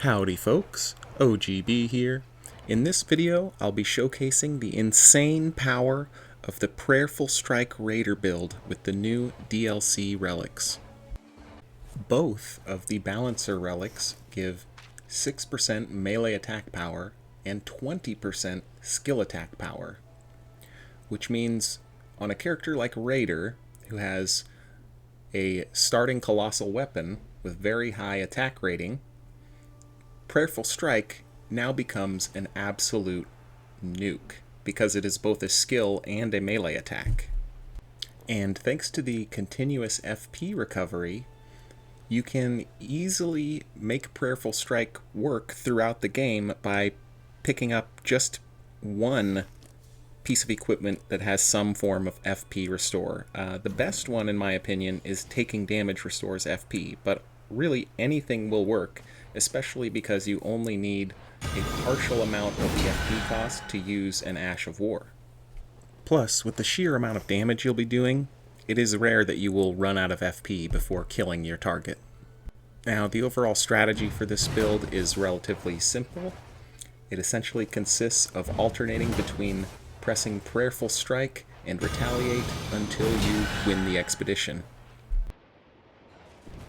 Howdy folks, OGB here. In this video, I'll be showcasing the insane power of the Prayerful Strike Raider build with the new DLC relics. Both of the Balancer relics give 6% melee attack power and 20% skill attack power, which means on a character like Raider, who has a starting colossal weapon with very high attack rating, Prayerful Strike now becomes an absolute nuke, because it is both a skill and a melee attack. And thanks to the continuous FP recovery, you can easily make Prayerful Strike work throughout the game by picking up just one piece of equipment that has some form of FP restore. The best one, in my opinion, is Taking Damage restores FP, but really anything will work, especially because you only need a partial amount of the FP cost to use an Ash of War. Plus, with the sheer amount of damage you'll be doing, it is rare that you will run out of FP before killing your target. Now, the overall strategy for this build is relatively simple. It essentially consists of alternating between pressing Prayerful Strike and Retaliate until you win the expedition.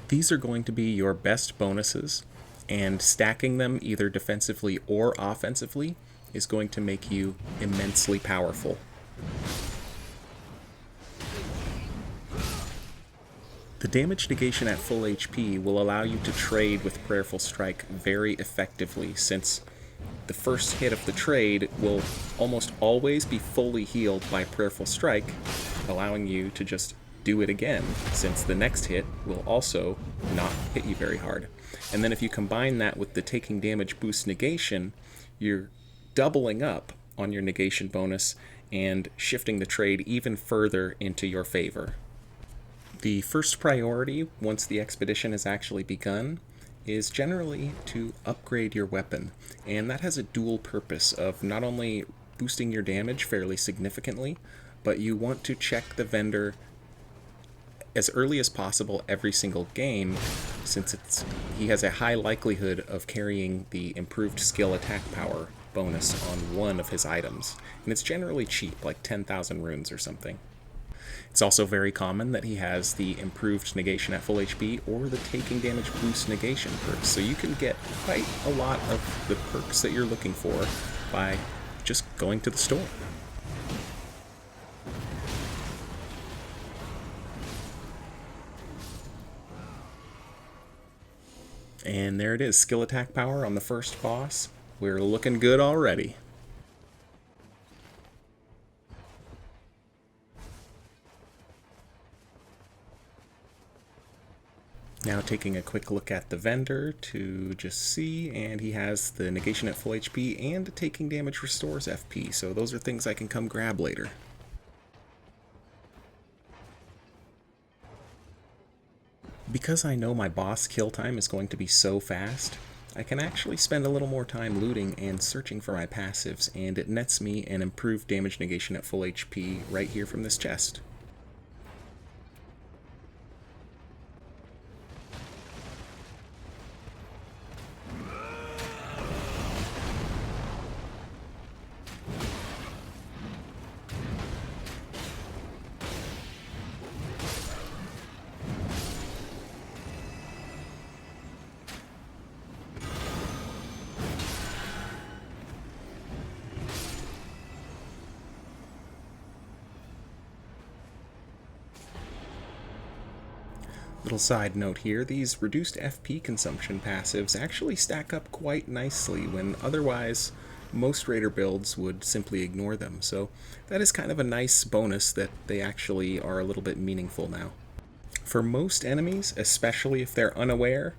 These are going to be your best bonuses, and stacking them either defensively or offensively is going to make you immensely powerful. The damage negation at full HP will allow you to trade with Prayerful Strike very effectively, since the first hit of the trade will almost always be fully healed by Prayerful Strike, allowing you to just do it again, since the next hit will also not hit you very hard. And then if you combine that with the Taking Damage boost negation, you're doubling up on your negation bonus and shifting the trade even further into your favor. The first priority, once the expedition has actually begun, is generally to upgrade your weapon, and that has a dual purpose of not only boosting your damage fairly significantly, but you want to check the vendor as early as possible every single game, since he has a high likelihood of carrying the improved skill attack power bonus on one of his items, and it's generally cheap, like 10,000 runes or something. It's also very common that he has the improved negation at full HP or the Taking Damage boost negation perks, so you can get quite a lot of the perks that you're looking for by just going to the store. And there it is, skill attack power on the first boss. We're looking good already. Now taking a quick look at the vendor to just see, and he has the negation at full HP and Taking Damage restores FP, so those are things I can come grab later. Because I know my boss kill time is going to be so fast, I can actually spend a little more time looting and searching for my passives, and it nets me an improved damage negation at full HP right here from this chest. Little side note here, these reduced FP consumption passives actually stack up quite nicely when otherwise most Raider builds would simply ignore them, so that is kind of a nice bonus that they actually are a little bit meaningful now. For most enemies, especially if they're unaware,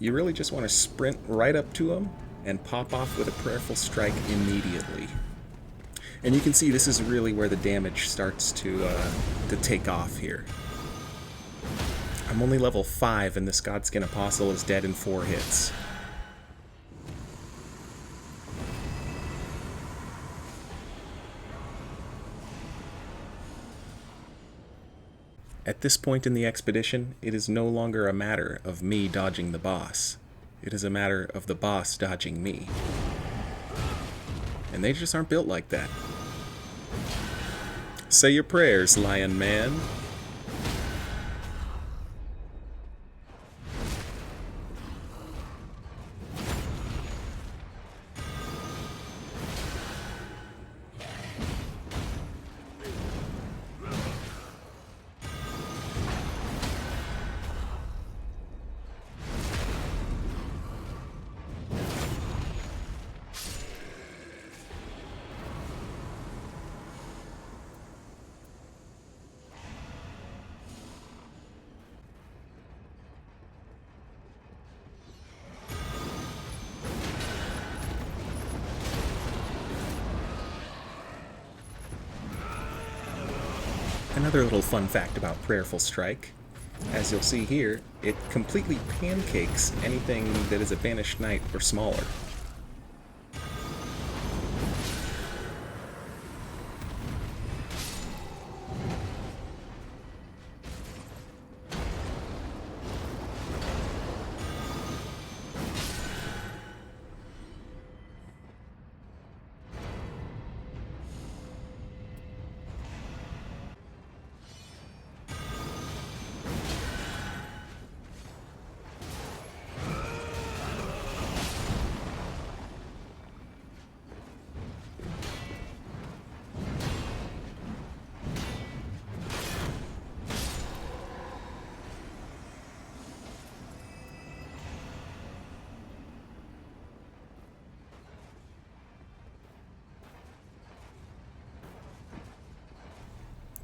you really just want to sprint right up to them and pop off with a Prayerful Strike immediately. And you can see this is really where the damage starts to take off here. I'm only level 5 and this Godskin Apostle is dead in 4 hits. At this point in the expedition, it is no longer a matter of me dodging the boss. It is a matter of the boss dodging me. And they just aren't built like that. Say your prayers, Lion Man. Another little fun fact about Prayerful Strike. As you'll see here, it completely pancakes anything that is a Banished Knight or smaller.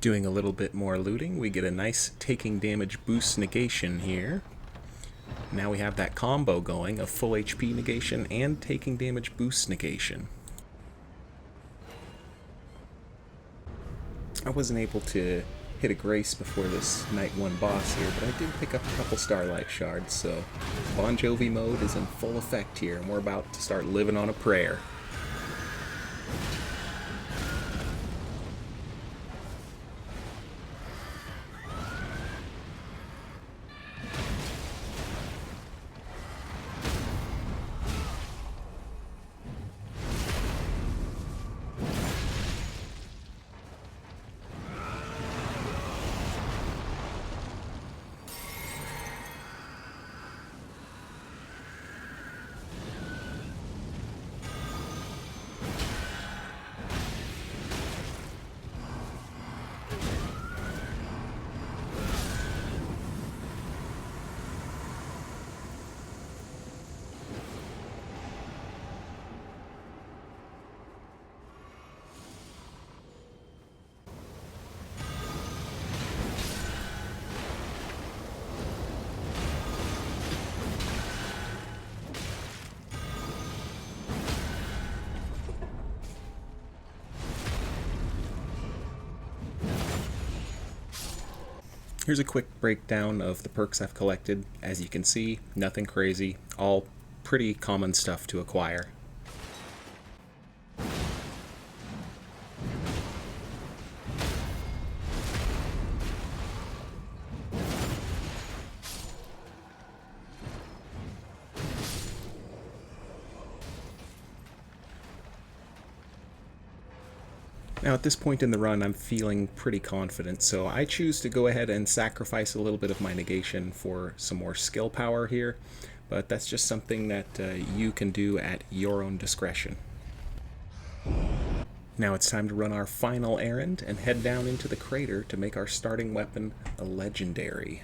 Doing a little bit more looting, we get a nice taking damage boost negation here. Now we have that combo going of full HP negation and taking damage boost negation. I wasn't able to hit a grace before this Night 1 boss here, but I did pick up a couple Starlight Shards, so Bon Jovi mode is in full effect here, and we're about to start living on a prayer. Here's a quick breakdown of the perks I've collected. As you can see, nothing crazy, all pretty common stuff to acquire. Now at this point in the run, I'm feeling pretty confident, so I choose to go ahead and sacrifice a little bit of my negation for some more skill power here, but that's just something that you can do at your own discretion. Now it's time to run our final errand and head down into the crater to make our starting weapon a legendary.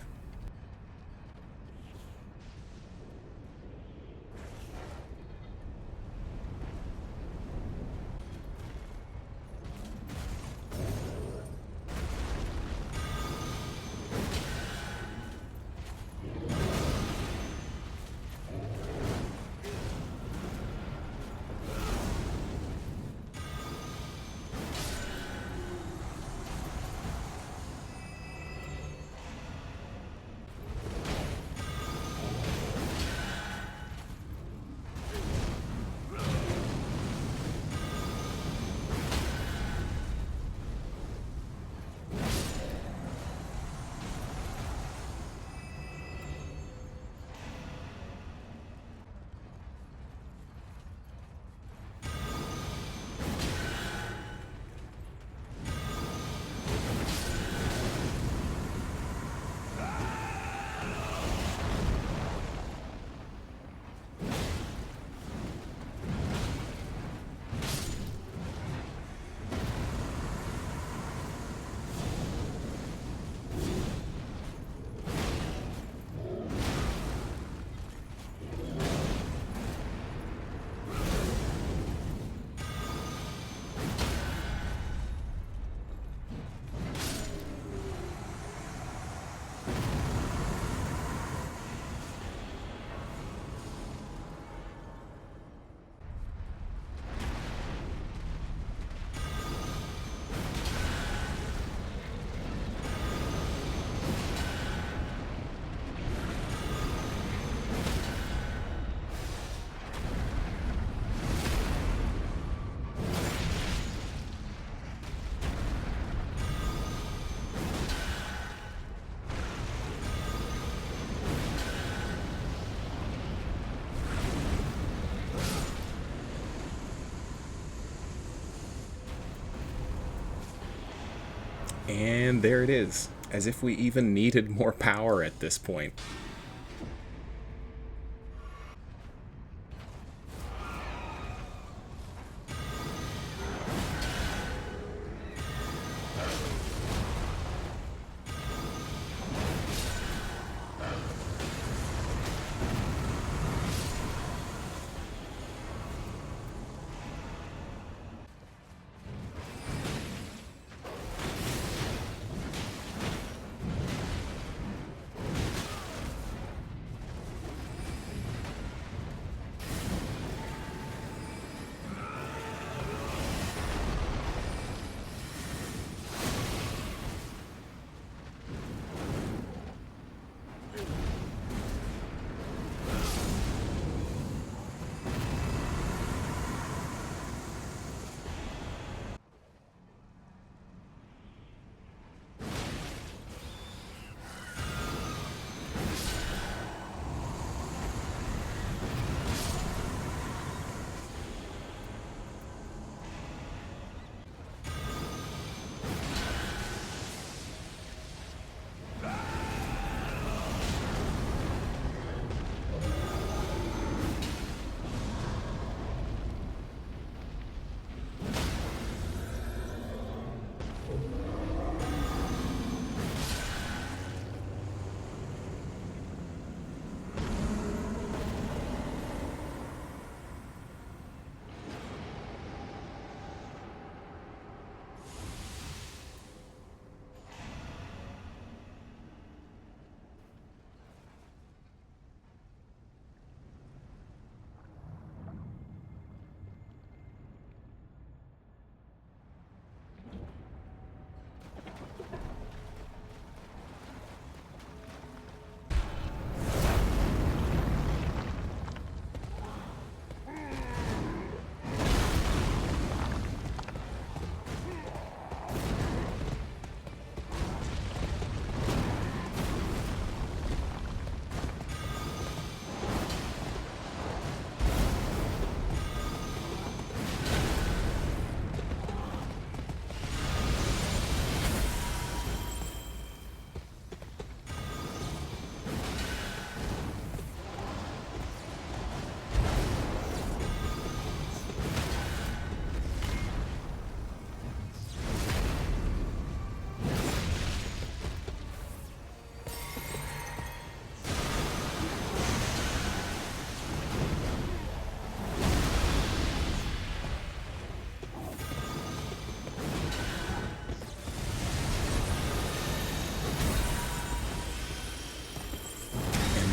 And there it is, as if we even needed more power at this point.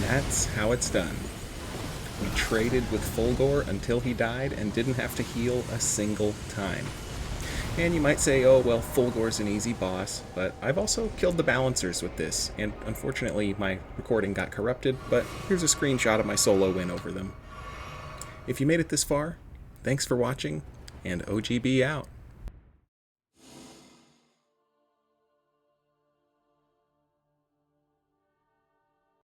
That's how it's done. We traded with Fulgor until he died and didn't have to heal a single time. And you might say, oh, well, Fulgor's an easy boss, but I've also killed the Balancers with this, and unfortunately my recording got corrupted, but here's a screenshot of my solo win over them. If you made it this far, thanks for watching, and OGB out.